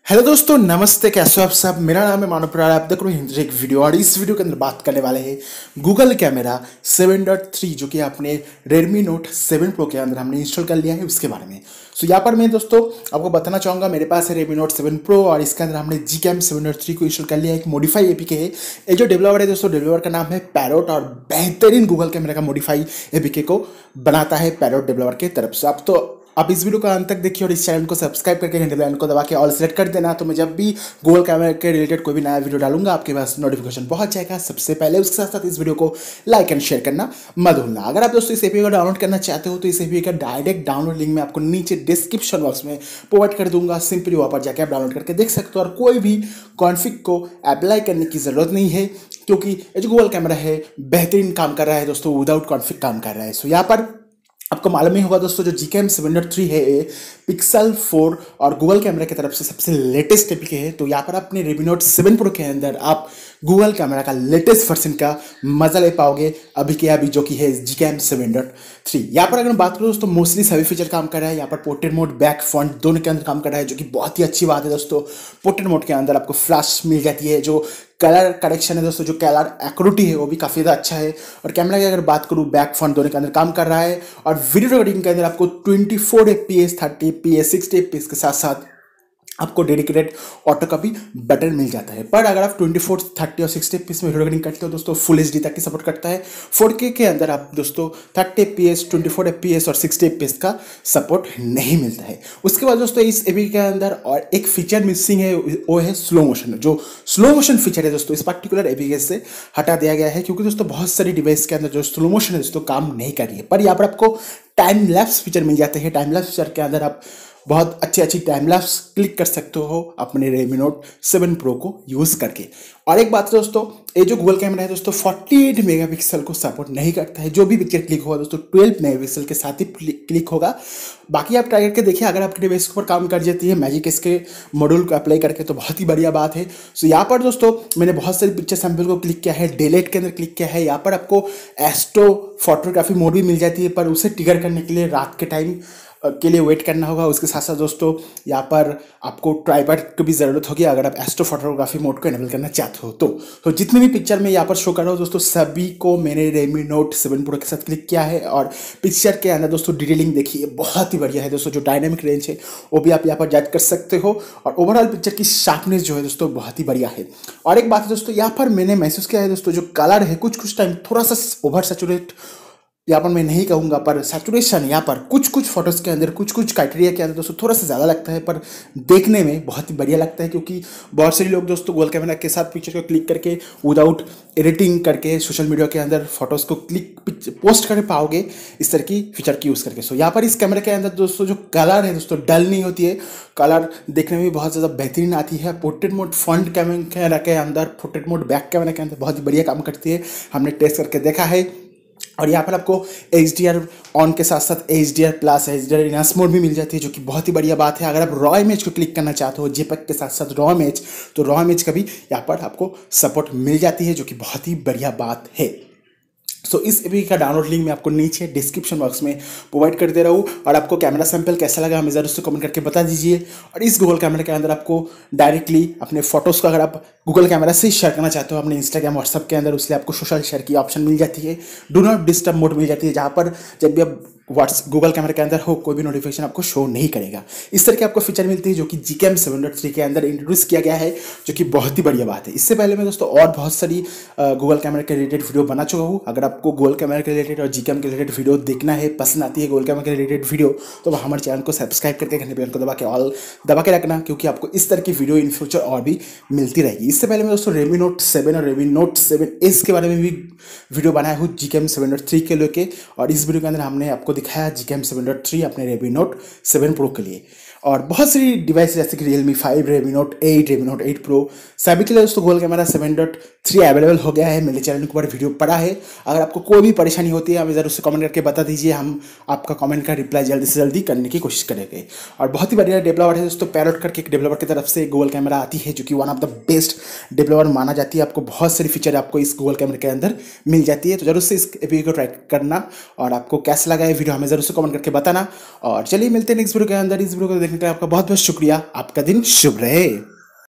Hello दोस्तों, नमस्ते। कैसे हो आप सब। मेरा नाम है मानव प्यार। आप देख रहे हो हिंदी वीडियो और इस वीडियो के अंदर बात करने वाले हैं गूगल कैमरा 7.3 जो कि आपने Redmi Note 7 Pro के अंदर हमने इंस्टॉल कर लिया है उसके बारे में। सो यहाँ पर मैं दोस्तों आपको बताना चाहूँगा, मेरे पास है Redmi Note 7 Pro और इसके अंदर हमने GCam 7.3 को इंस्टॉल कर लिया है। एक मॉडिफाई एपीके है। ये जो डेवलपर है दोस्तों, डेवलपर का नाम है पैरोट और बेहतरीन गूगल कैमरा का मॉडिफाई एपीके को बनाता है पैरोट डेवलपर की तरफ से। आप इस वीडियो का अंत तक देखिए और इस चैनल को सब्सक्राइब करके घंटे बेल को दबा के ऑल सेलेक्ट कर देना, तो मैं जब भी गूगल कैमरा के रिलेटेड कोई भी नया वीडियो डालूंगा आपके पास नोटिफिकेशन पहुंच जाएगा सबसे पहले। उसके साथ साथ इस वीडियो को लाइक एंड शेयर करना मत भूलना। अगर आप दोस्तों इस एपीके को डाउनलोड करना चाहते हो तो इस एपीके का डायरेक्ट डाउनलोड लिंक मैं आपको नीचे डिस्क्रिप्शन बॉक्स में प्रोवाइड कर दूंगा। सिंपली वहाँ पर जाकर आप डाउनलोड करके देख सकते हो और कोई भी कॉन्फिग को अप्लाई करने की जरूरत नहीं है, क्योंकि ये जो गूगल कैमरा है बेहतरीन काम कर रहा है दोस्तों, विदाउट कॉन्फिग काम कर रहा है। सो यहाँ पर आपको मालूम ही होगा दोस्तों, जो GCam 7.3 है ये पिक्सल 4 और गूगल कैमरा की तरफ से सबसे लेटेस्ट एपीके है। तो यहाँ पर अपने Redmi Note 7 Pro के अंदर आप गूगल कैमरा का लेटेस्ट वर्जन का मजा ले पाओगे अभी के अभी, जो कि है GCam 7.3। यहाँ पर अगर बात करूँ दोस्तों, मोस्टली सभी फीचर काम कर रहा है। यहाँ पर पोर्ट्रेट मोड, बैक, फ्रंट दोनों के अंदर काम कर रहा है, जो कि बहुत ही अच्छी बात है दोस्तों। पोर्ट्रेट मोड के अंदर आपको फ्लैश मिल जाती है, जो कलर करेक्शन है दोस्तों, जो कलर एक्यूरेटी है वो भी काफ़ी ज़्यादा अच्छा है। और कैमरा की अगर बात करूँ, बैक फ्रंट दोनों के अंदर काम कर रहा है। और वीडियो रिकॉर्डिंग के अंदर आपको 24 FPS, 30 FPS, 60 FPS के साथ साथ आपको डेडिकेटेड ऑटो का भी बटन मिल जाता है। पर अगर आप 24, 30 और 60 FPS में वीडियो रिकॉर्डिंग करते हो दोस्तों, फुल HD तक की सपोर्ट करता है। 4K के अंदर आप दोस्तों 30 FPS, 24 FPS और 60 FPS का सपोर्ट नहीं मिलता है। उसके बाद दोस्तों इस एपीके के अंदर और एक फीचर मिसिंग है, वो है स्लो मोशन। जो स्लो मोशन फीचर है दोस्तों, इस पर्टिकुलर एपीके से हटा दिया गया है, क्योंकि दोस्तों बहुत सारी डिवाइस के अंदर जो स्लो मोशन है दोस्तों काम नहीं कर रही है। पर यहाँ पर आपको टाइम लैप्स फीचर मिल जाते हैं। टाइम लैप्स फीचर के अंदर आप बहुत अच्छी टाइम लैप्स क्लिक कर सकते हो अपने Redmi Note 7 Pro को यूज़ करके। और एक बात दोस्तों, ये जो गूगल कैमरा है दोस्तों 48 मेगापिक्सल को सपोर्ट नहीं करता है। जो भी पिक्चर क्लिक होगा दोस्तों 12 मेगापिक्सल के साथ ही क्लिक होगा। बाकी आप ट्राई करके देखिए, अगर आपके डिवाइस के ऊपर काम कर जाती है मैजिक इसके मॉड्यूल को अप्लाई करके तो बहुत ही बढ़िया बात है। सो यहाँ पर दोस्तों मैंने बहुत सारी पिक्चर सैंपल को क्लिक किया है, डेलेट के अंदर क्लिक किया है। यहाँ पर आपको एस्ट्रो फोटोग्राफी मोड भी मिल जाती है, पर उसे ट्रिगर करने के लिए रात के टाइम के लिए वेट करना होगा। उसके साथ साथ दोस्तों यहाँ पर आपको ट्राइपॉड की भी ज़रूरत होगी अगर आप एस्ट्रो फोटोग्राफी मोड को इनेबल करना चाहते हो तो जितने भी पिक्चर मैं यहाँ पर शो कर रहा हूँ दोस्तों, सभी को मैंने Redmi Note 7 Pro के साथ क्लिक किया है। और पिक्चर के अंदर दोस्तों डिटेलिंग देखिए बहुत ही बढ़िया है दोस्तों। जो डायनामिक रेंज है वो भी आप यहाँ पर जज कर सकते हो और ओवरऑल पिक्चर की शार्पनेस जो है दोस्तों बहुत ही बढ़िया है। और एक बात है दोस्तों, यहाँ पर मैंने महसूस किया है दोस्तों, जो कलर है कुछ टाइम थोड़ा सा ओवर सैचुरेट, यहाँ पर मैं नहीं कहूँगा, पर सैचुरेशन यहाँ पर कुछ फोटोज़ के अंदर कुछ क्राइटेरिया के अंदर दोस्तों थोड़ा सा ज़्यादा लगता है, पर देखने में बहुत ही बढ़िया लगता है। क्योंकि बहुत सारे लोग दोस्तों गूगल कैमरा के साथ पिक्चर को क्लिक करके विदाउट एडिटिंग करके सोशल मीडिया के अंदर फोटोज़ को पोस्ट कर पाओगे इस तरह की फीचर की यूज़ करके। सो यहाँ पर इस कैमरे के अंदर दोस्तों जो कलर है दोस्तों डल नहीं होती है, कलर देखने में भी बहुत ज़्यादा बेहतरीन आती है। पोर्ट्रेट मोड फ्रंट कैमरा के अंदर, पोर्ट्रेट मोड बैक कैमरा के अंदर बहुत ही बढ़िया काम करती है, हमने टेस्ट करके देखा है। और यहाँ पर आपको HDR ऑन के साथ साथ HDR plus, HDR enhance mode भी मिल जाती है, जो कि बहुत ही बढ़िया बात है। अगर आप रॉ इमेज को क्लिक करना चाहते हो JPEG के साथ साथ रॉ इमेज, तो रॉ इमेज का भी यहाँ पर आपको सपोर्ट मिल जाती है, जो कि बहुत ही बढ़िया बात है। सो इस एपीके का डाउनलोड लिंक मैं आपको नीचे डिस्क्रिप्शन बॉक्स में प्रोवाइड कर दे रहा हूँ। और आपको कैमरा सैंपल कैसा लगा हमें ज़रूर से कमेंट करके बता दीजिए। और इस गूगल कैमरा के अंदर आपको डायरेक्टली अपने फोटोज़ को अगर आप गूगल कैमरा से शेयर करना चाहते हो अपने इंस्टाग्राम व्हाट्सअप के अंदर, उसलिए आपको सोशल शेयर की ऑप्शन मिल जाती है। डू नॉट डिस्टर्ब मोड मिल जाती है, जहाँ पर जब भी आप गूगल कैमरा के अंदर हो कोई भी नोटिफिकेशन आपको शो नहीं करेगा। इस तरह की आपको फीचर मिलती है, जो कि GCam 7.3 के अंदर इंट्रोड्यूस किया गया है, जो कि बहुत ही बढ़िया बात है। इससे पहले मैं दोस्तों और बहुत सारी गूगल कैमरा के रिलेटेड वीडियो बना चुका हूँ। अगर आपको गूगल कैमरा के रिलेटेड और GCam के रिलेटेड वीडियो देखना है, पसंद आती है गूगल कैमरा के रिलेटेड वीडियो, तो हमारे चैनल को सब्सक्राइब करके घंटे बेल को दबा के रखना, क्योंकि आपको इस तरह की वीडियो इन फ्यूचर और भी मिलती रहेगी। इससे पहले मैं दोस्तों Redmi Note 7 और Redmi Note 7S के बारे में भी वीडियो बनाया हूँ GCam 7.3 के लेके। और इस वीडियो के अंदर हमने आपको दिखाया GCam 7.3 अपने Redmi Note 7 Pro के लिए। और बहुत सारी डिवाइस जैसे कि Realme 5, Redmi Note 8, Redmi Note 8 Pro सभी के लिए दोस्तों गूगल कैमरा 7.3 अवेलेबल हो गया है। मेरे चैनल के ऊपर वीडियो पड़ा है। अगर आपको कोई भी परेशानी होती है हमें ज़रूर से कमेंट करके बता दीजिए, हम आपका कमेंट का रिप्लाई जल्दी से जल्दी करने की कोशिश करेंगे। और बहुत ही बढ़िया डेवलपर है दोस्तों, पैरोट करके एक डेवलपर की तरफ से गूगल कैमरा आती है, जो कि one of the best developer माना जाती है। आपको बहुत सारी फीचर आपको इस गूगल कैमरे के अंदर मिल जाती है, तो जरूर से इस एपीके को ट्राई करना। और आपको कैसा लगा ये वीडियो हमें ज़रूर से कमेंट करके बताना। और चलिए मिलते हैं नेक्स्ट वीडियो के अंदर। इस वीडियो को देखने के लिए आपका बहुत बहुत शुक्रिया। आपका दिन शुभ रहे।